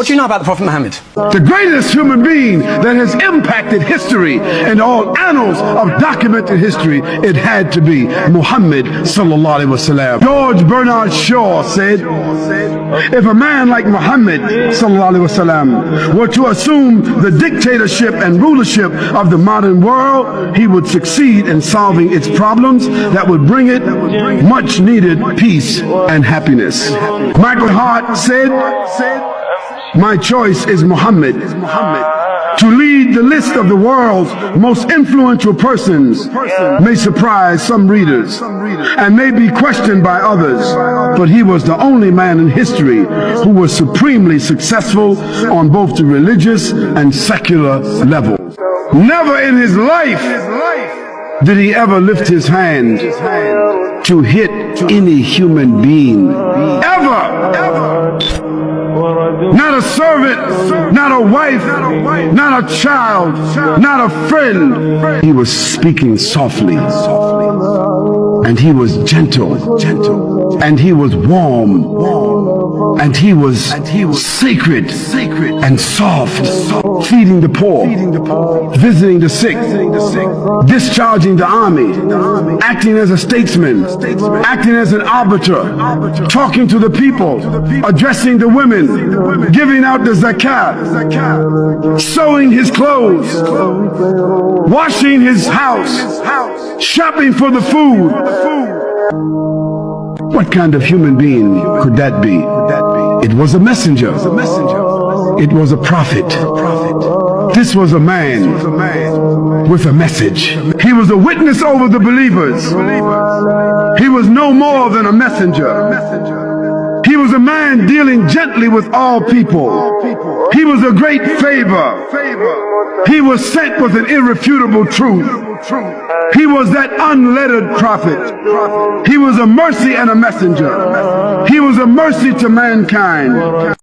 What do you know about the Prophet Muhammad? The greatest human being that has impacted history and all annals of documented history, it had to be Muhammad sallallahu alaihi wasallam. George Bernard Shaw said, if a man like Muhammad sallallahu alaihi wasallam were to assume the dictatorship and rulership of the modern world, he would succeed in solving its problems that would bring it much needed peace and happiness. Michael Hart said, my choice is Muhammad. To lead the list of the world's most influential persons may surprise some readers and may be questioned by others, but he was the only man in history who was supremely successful on both the religious and secular level. Never in his life did he ever lift his hand to hit any human being. Ever. Not a servant, not a wife, not a child, not a friend. He was speaking softly, and he was gentle, and he was warm, and he was sacred and soft, feeding the poor, visiting the sick, discharging the army, acting as a statesman, acting as an arbiter, talking to the people, addressing the women, giving out the zakat, sewing his clothes, washing his house, shopping for the food. What kind of human being could that be? It was a messenger. It was a prophet. This was a man with a message. He was a witness over the believers. He was no more than a messenger. He was a man dealing gently with all people. He was a great favor. He was sent with an irrefutable truth. He was that unlettered prophet. He was a mercy and a messenger. He was a mercy to mankind.